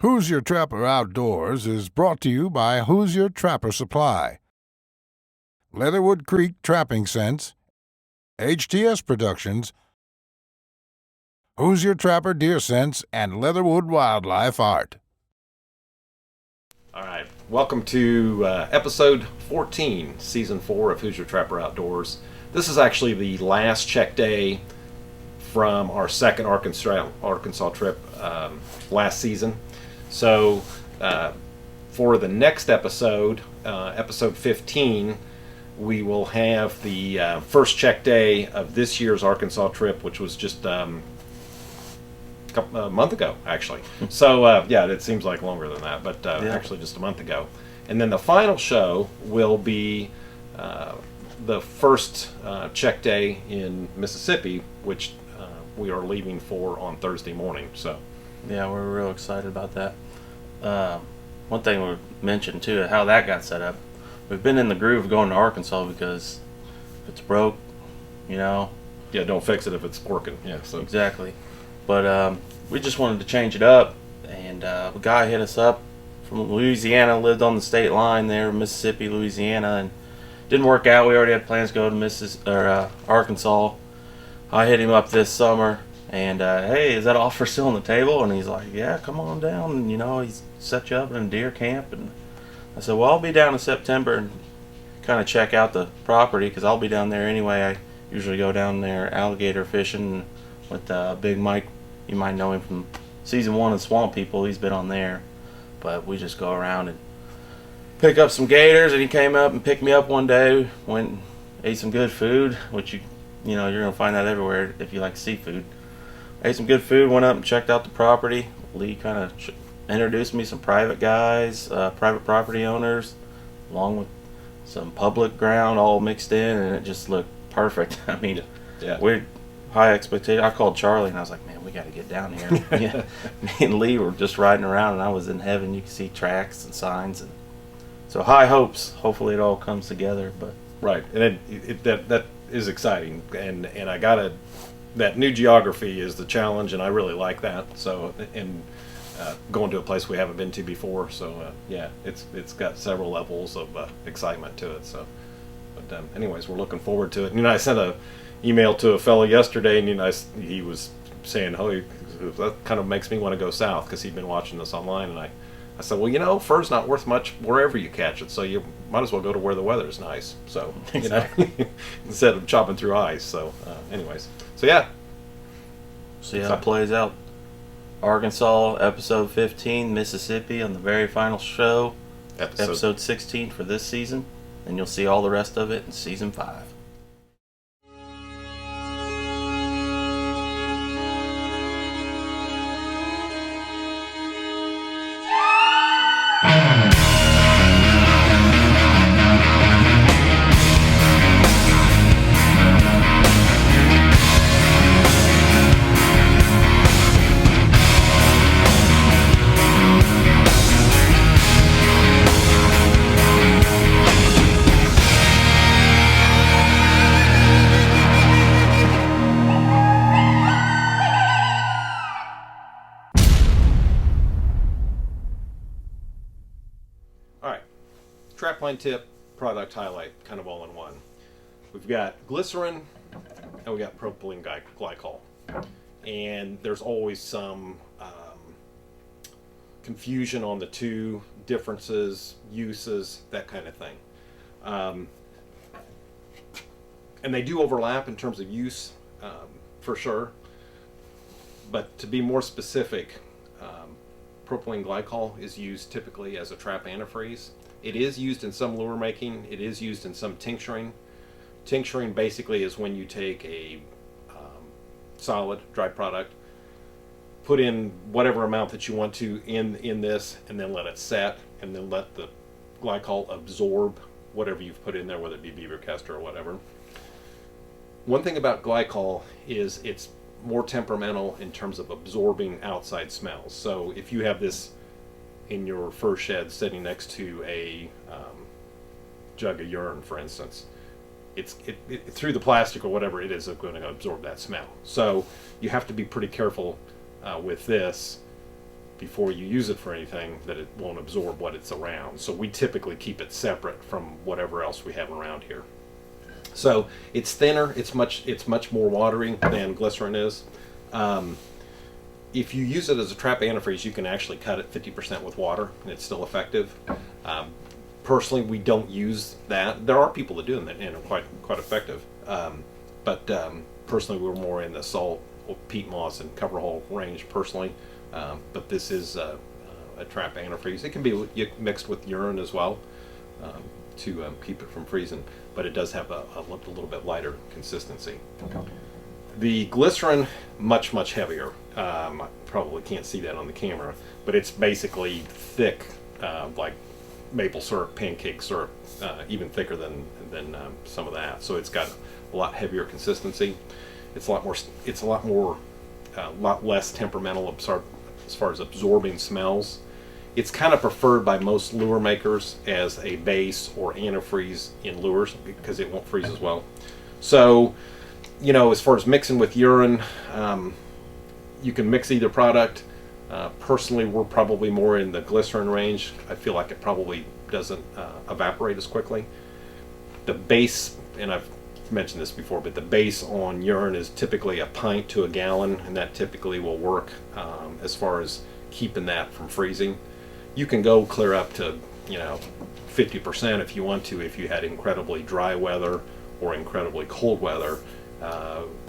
Hoosier Trapper Outdoors is brought to you by Hoosier Trapper Supply, Leatherwood Creek Trapping Scents, HTS Productions, Hoosier Trapper Deer Scents, and Leatherwood Wildlife Art. All right, welcome to episode 14, season 4 of Hoosier Trapper Outdoors. This is actually the last check day from our second Arkansas trip last season. So for the next episode, episode 15, we will have the first check day of this year's Arkansas trip, which was just a month ago, actually. So yeah, it seems like longer than that, but actually just a month ago. And then the final show will be the first check day in Mississippi, which we are leaving for on Thursday morning. So yeah, we're real excited about that. One thing we mentioned too, how that got set up. We've been in the groove of going to Arkansas because if it's broke, yeah, don't fix it if it's working. Yeah, so exactly. But we just wanted to change it up, and a guy hit us up from Louisiana, lived on the state line there, Mississippi, Louisiana, and didn't work out. We already had plans to go to Arkansas. I hit him up this summer, and hey, is that offer still on the table? And he's like, yeah, come on down. And he's set you up in a deer camp. And I said, well, I'll be down in September and kind of check out the property because I'll be down there anyway. I usually go down there alligator fishing with Big Mike. You might know him from season 1 of Swamp People. He's been on there. But we just go around and pick up some gators. And he came up and picked me up one day. Went and ate some good food, which you're going to find that everywhere if you like seafood. Ate some good food, went up and checked out the property. Lee kind of introduced me some private guys, private property owners, along with some public ground all mixed in, and it just looked perfect. I mean, yeah, we're high expectation. I called Charlie and I was like, man, we got to get down here. Yeah. Me and Lee were just riding around and I was in heaven. You could see tracks and signs, and so high hopes. Hopefully it all comes together. But right, and that is exciting, and I gotta. That new geography is the challenge, and I really like that. So, and going to a place we haven't been to before, so yeah, it's got several levels of excitement to it. So, but anyways, we're looking forward to it. I sent a email to a fellow yesterday, and he was saying, "Oh, that kind of makes me want to go south," because he'd been watching this online, and I said, well, fur's not worth much wherever you catch it, so you might as well go to where the weather's nice. So, exactly. Instead of chopping through ice. So, anyways, so yeah. See how it plays out. Arkansas, episode 15, Mississippi on the very final show, episode 16 for this season, and you'll see all the rest of it in season 5. Trapline tip, product highlight, kind of all in one. We've got glycerin and we got propylene glycol, and there's always some confusion on the two, differences, uses, that kind of thing. And they do overlap in terms of use, for sure. But to be more specific, propylene glycol is used typically as a trap antifreeze. It is used in some lure making. It is used in some tincturing. Tincturing basically is when you take a solid, dry product, put in whatever amount that you want to in this, and then let it set, and then let the glycol absorb whatever you've put in there, whether it be beaver castor or whatever. One thing about glycol is it's more temperamental in terms of absorbing outside smells. So if you have this in your fur shed sitting next to a jug of urine, for instance, it through the plastic or whatever it is going to absorb that smell. So you have to be pretty careful with this before you use it for anything, that it won't absorb what it's around. So we typically keep it separate from whatever else we have around here. So it's thinner, it's much more watery than glycerin is. If you use it as a trap antifreeze, you can actually cut it 50% with water and it's still effective. Personally, we don't use that. There are people that do them and are quite effective. But personally, we're more in the salt, peat moss, and coverall range personally. But this is a trap antifreeze. It can be mixed with urine as well to keep it from freezing, but it does have a little bit lighter consistency. Okay. The glycerin, much heavier. Probably can't see that on the camera, but it's basically thick, like maple syrup, pancake syrup, even thicker than some of that. So it's got a lot heavier consistency. It's a lot less temperamental as far as absorbing smells. It's kind of preferred by most lure makers as a base or antifreeze in lures because it won't freeze as well. So, you know, as far as mixing with urine, you can mix either product. Personally, we're probably more in the glycerin range. I feel like it probably doesn't evaporate as quickly. The base, and I've mentioned this before, but the base on urine is typically a pint to a gallon, and that typically will work as far as keeping that from freezing. You can go clear up to, you know, 50% if you want to, if you had incredibly dry weather or incredibly cold weather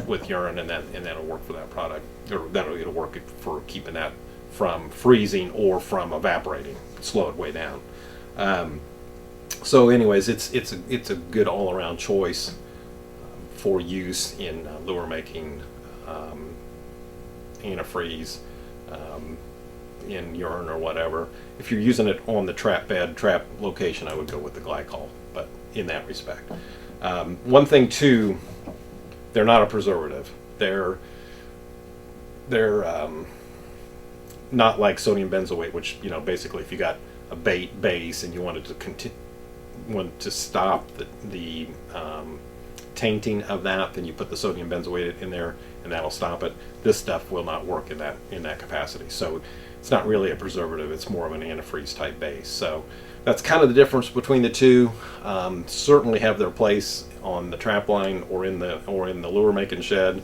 with urine, and that'll work for that product, or it'll work for keeping that from freezing or from evaporating. Slow it way down. So, anyways, it's a good all-around choice for use in lure making, antifreeze, in urine or whatever. If you're using it on the trap bed, trap location, I would go with the glycol, but in that respect. One thing too, they're not a preservative. They're not like sodium benzoate, which, you know, basically if you got a bait base and you wanted to stop the tainting of that, then you put the sodium benzoate in there and that'll stop it. This stuff will not work in that capacity. So it's not really a preservative, it's more of an antifreeze type base. So that's kind of the difference between the two. Certainly have their place on the trap line or in the lure making shed.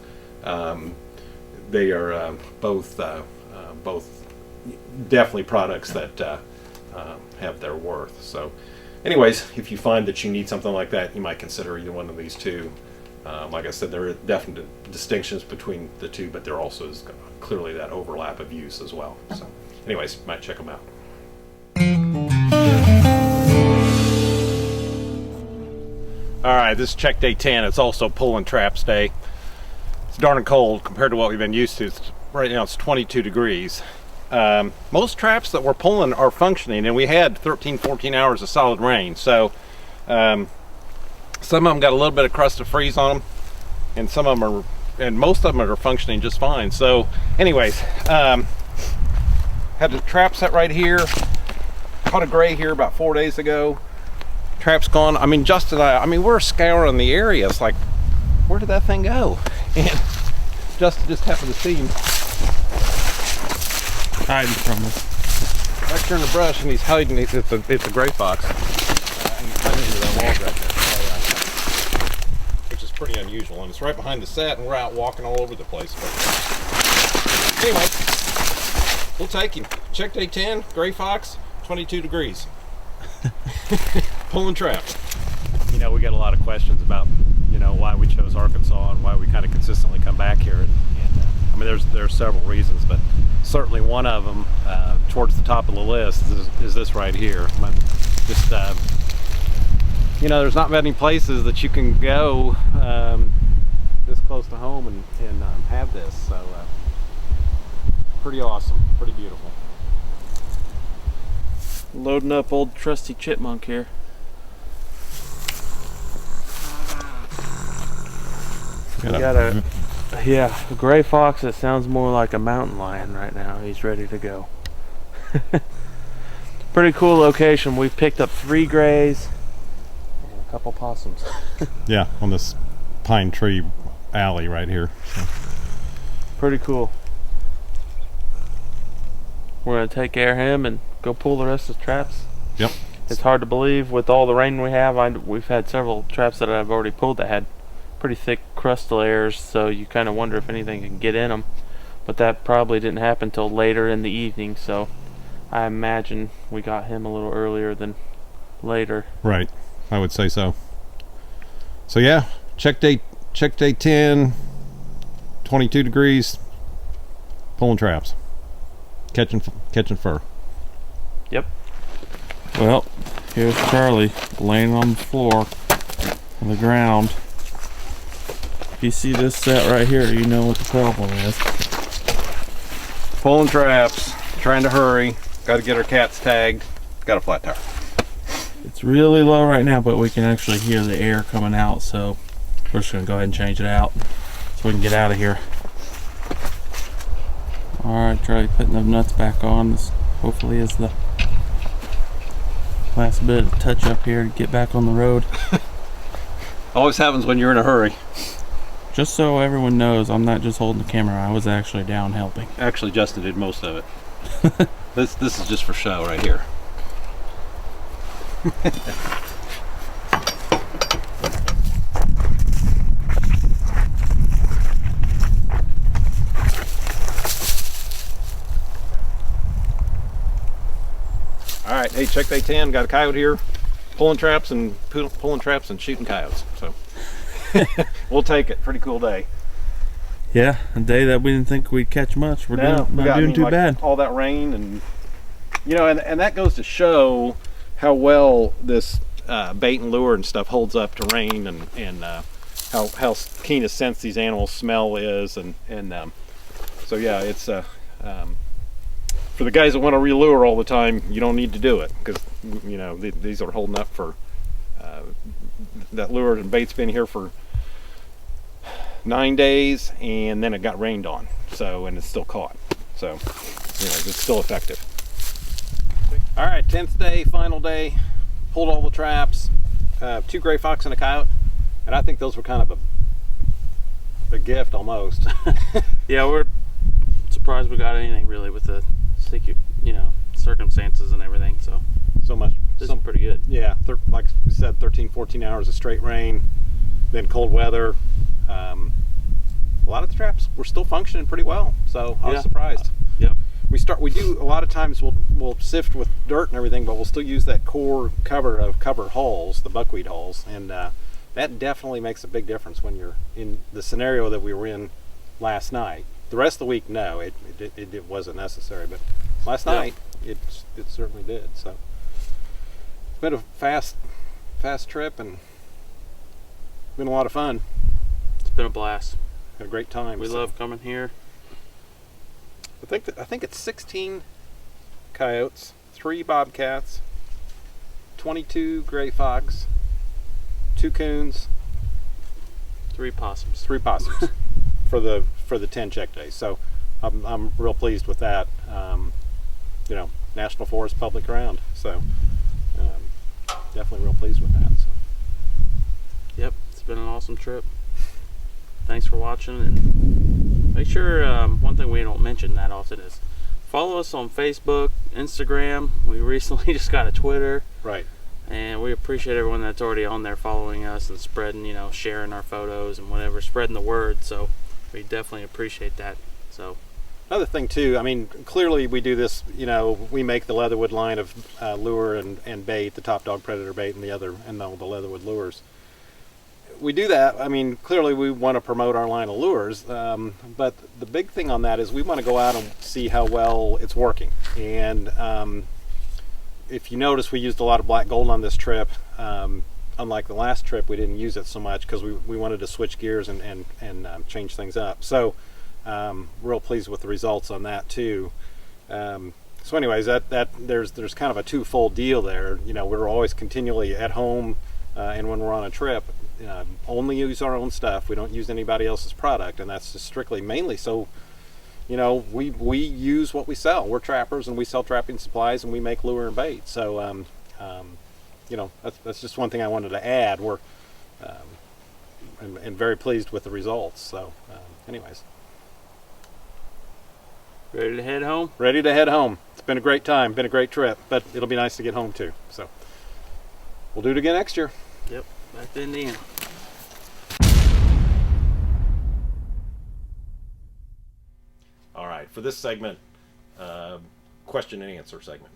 They are both definitely products that have their worth. So anyways, if you find that you need something like that, you might consider either one of these two. Like I said, there are definite distinctions between the two, but there also is clearly that overlap of use as well. So anyways, might check them out. All right, this is check day 10. It's also pulling traps day. It's darn cold compared to what we've been used to. Right now it's 22 degrees. Most traps that we're pulling are functioning, and we had 13-14 hours of solid rain. So some of them got a little bit of crust of freeze on them, and some of them are, and most of them are functioning just fine. So anyways, had the trap set right here. Caught a gray here about 4 days ago. Trap's gone. I mean, Justin and I mean, we're scouring the area. It's like, where did that thing go? And Justin just happened to see him hiding from us right there in the brush, and he's hiding. It's a gray fox, and he's hiding into that wall right there, which is pretty unusual. And it's right behind the set, and we're out walking all over the place. But anyway, we'll take him. Check day 10, gray fox, 22 degrees. Pulling trap. You know, we get a lot of questions about, you know, why we chose Arkansas and why we kind of consistently come back here. And I mean, there are several reasons, but certainly one of them, towards the top of the list, is this right here. Just, you know, there's not many places that you can go this close to home and have this. So, pretty awesome, pretty beautiful. Loading up old trusty chipmunk here. We got a gray fox that sounds more like a mountain lion right now. He's ready to go. Pretty cool location. We've picked up 3 grays and a couple possums. Yeah, on this pine tree alley right here. So. Pretty cool. we're going to take care of him and go pull the rest of the traps. Yep. It's hard to believe with all the rain we have. We've had several traps that I've already pulled that had pretty thick crustal layers, so you kind of wonder if anything can get in them. But that probably didn't happen until later in the evening, so I imagine we got him a little earlier than later. Right. I would say so. So yeah, check day 10, 22 degrees, pulling traps, catching fur. Yep. Well, here's Charlie laying on the floor on the ground. If you see this set right here, you know what the problem is. Pulling traps, trying to hurry. Got to get our cats tagged. Got a flat tire. It's really low right now, but we can actually hear the air coming out, so we're just going to go ahead and change it out so we can get out of here. Alright, Charlie, putting the nuts back on. This hopefully is the last bit of touch up here to get back on the road. Always happens when you're in a hurry. Just so everyone knows, I'm not just holding the camera, I was actually down helping. Actually, Justin did most of it. This is just for show right here. All right, hey, check day 10. Got a coyote here, pulling traps and shooting coyotes. So we'll take it. Pretty cool day. Yeah, a day that we didn't think we'd catch much. We're not doing too bad. All that rain, and and that goes to show how well this bait and lure and stuff holds up to rain, and how keen a sense these animals' smell is, and so yeah, it's for the guys that want to relure all the time, you don't need to do it, because these are holding up for that lure and bait's been here for 9 days, and then it got rained on, and it's still caught, so it's still effective. All right, 10th day, final day, pulled all the traps, 2 gray fox and a coyote, and I think those were kind of a gift almost. Yeah, we're surprised we got anything really with the circumstances and everything, so much. This is pretty good. Yeah, like we said, 13-14 hours of straight rain, then cold weather. A lot of the traps were still functioning pretty well, so I was surprised. Yeah. We do a lot of times we'll sift with dirt and everything, but we'll still use that core cover of cover hulls, the buckwheat hulls, and that definitely makes a big difference when you're in the scenario that we were in last night. The rest of the week, no, it wasn't necessary, but last night it certainly did. So it's been a fast trip and been a lot of fun. It's been a blast. Had a great time. We love coming here. I think it's 16 coyotes, 3 bobcats, 22 gray fox, 2 coons, 3 possums. 3 possums for the 10 check days. So I'm real pleased with that. National Forest, public ground. So definitely real pleased with that. So. Yep, it's been an awesome trip. Thanks for watching, and make sure one thing we don't mention that often is follow us on Facebook, Instagram. We recently just got a Twitter. Right. And we appreciate everyone that's already on there following us and spreading, sharing our photos and whatever, spreading the word. So we definitely appreciate that. So another thing too, clearly we do this, we make the Leatherwood line of lure and bait, the Top Dog Predator bait and all the Leatherwood lures. We do that, clearly we want to promote our line of lures, but the big thing on that is we want to go out and see how well it's working. And if you notice, we used a lot of black gold on this trip. Unlike the last trip, we didn't use it so much because we wanted to switch gears and change things up. So real pleased with the results on that too. So anyways, that there's kind of a twofold deal there. We're always continually at home, and when we're on a trip, only use our own stuff. We don't use anybody else's product, and that's just strictly mainly so we use what we sell. We're trappers, and we sell trapping supplies, and we make lure and bait. So that's just one thing I wanted to add. We're and very pleased with the results. So anyways, ready to head home? Ready to head home. It's been a great time, been a great trip, but it'll be nice to get home too. So we'll do it again next year. Yep, back to Indiana. All right, for this segment, question and answer segment,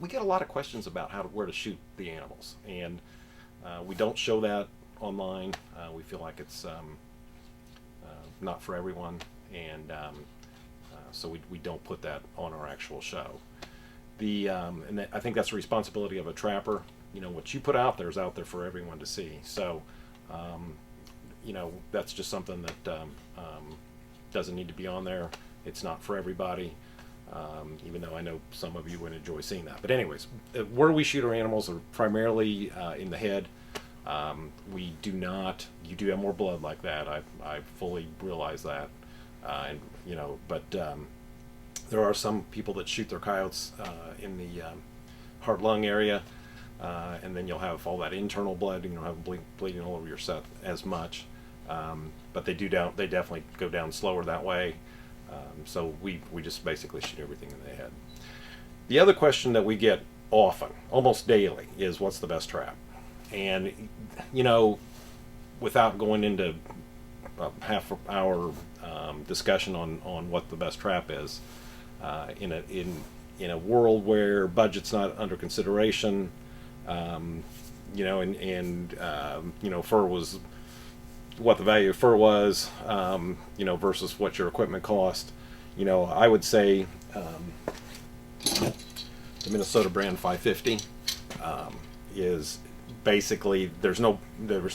we get a lot of questions about where to shoot the animals, and we don't show that online. We feel like it's not for everyone, and so we don't put that on our actual show. I think that's the responsibility of a trapper. You know, what you put out there is out there for everyone to see. So, you know, that's just something that doesn't need to be on there. It's not for everybody, even though I know some of you would enjoy seeing that. But anyways, where we shoot our animals are primarily in the head. We do not. You do have more blood like that. I fully realize that, and you know, but there are some people that shoot their coyotes in the heart lung area, and then you'll have all that internal blood. You don't have bleeding all over your set as much, but they definitely go down slower that way. So we just basically shoot everything in the head. The other question that we get often, almost daily, is what's the best trap? And you know, without going into a half-hour discussion on what the best trap is, in a world where budget's not under consideration, you know, and you know, fur was what the value of fur was, you know, versus what your equipment cost. You know, I would say the Minnesota brand 550 is basically, there was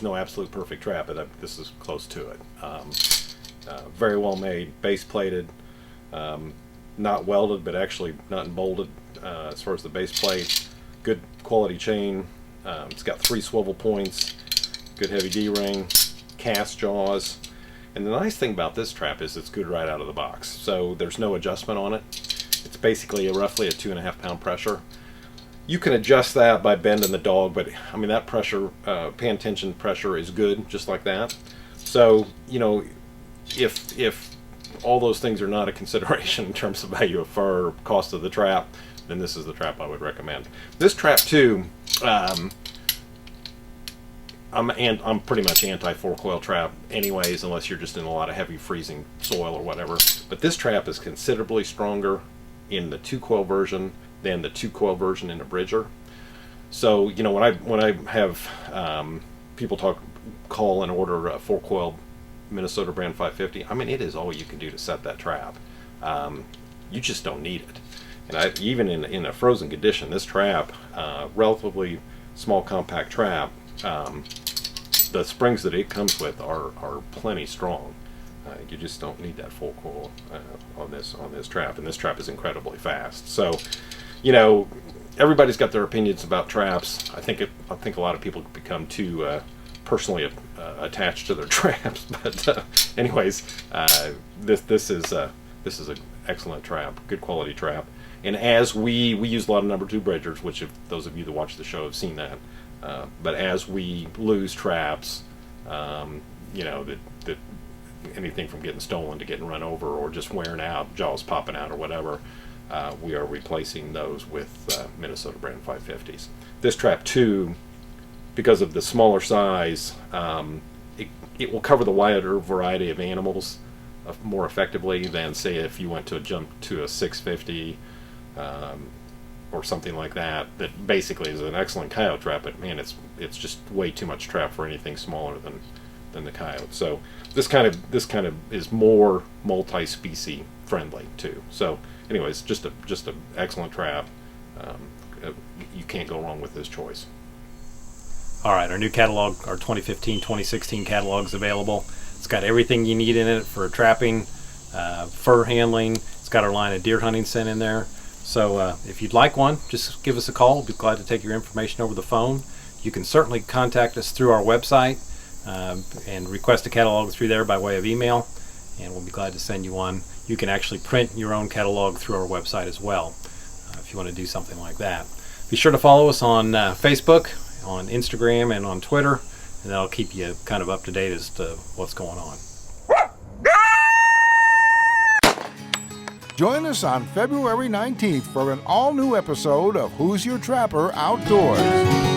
no absolute perfect trap, but this is close to it. Very well made, base plated, not welded, but actually nut and bolted as far as the base plate. Good quality chain. It's got 3 swivel points, good heavy D-ring, cast jaws. And the nice thing about this trap is it's good right out of the box. So there's no adjustment on it. It's basically roughly a 2.5 pound pressure. You can adjust that by bending the dog, but I mean, that pressure, pan tension pressure is good just like that. So, you know, if all those things are not a consideration in terms of value of fur or cost of the trap, then this is the trap I would recommend. This trap too, I'm pretty much anti 4-coil trap anyways, unless you're just in a lot of heavy freezing soil or whatever. But this trap is considerably stronger in the 2-coil version than the 2-coil version in a bridger. So, you know, when I have people call and order a 4-coil Minnesota brand 550, I mean, it is all you can do to set that trap. You just don't need it. And even in a frozen condition, this trap, relatively small compact trap, the springs that it comes with are plenty strong. You just don't need that full coil on this trap, and this trap is incredibly fast. So, you know, everybody's got their opinions about traps. I think a lot of people become too personally attached to their traps. But anyways, this is an excellent trap, good quality trap. And as we use a lot of number 2 bridgers, which if those of you that watch the show have seen that. But as we lose traps, you know, that anything from getting stolen to getting run over or just wearing out, jaws popping out or whatever, we are replacing those with Minnesota brand 550s. This trap too, because of the smaller size, it will cover the wider variety of animals more effectively than, say, if you went to jump to a 650 or something like that. That basically is an excellent coyote trap, but man, it's just way too much trap for anything smaller than the coyote. So this kind of is more multi-species friendly too. So anyways, just a excellent trap. You can't go wrong with this choice. All right, our new catalog, our 2015-2016 catalog is available. It's got everything you need in it for trapping, fur handling. It's got our line of deer hunting scent in there. So if you'd like one, just give us a call. We'll be glad to take your information over the phone. You can certainly contact us through our website and request a catalog through there by way of email, and we'll be glad to send you one. You can actually print your own catalog through our website as well if you want to do something like that. Be sure to follow us on Facebook, on Instagram, and on Twitter, and that'll keep you kind of up to date as to what's going on. Join us us on February 19th for an all-new episode of Who's Your Trapper Outdoors.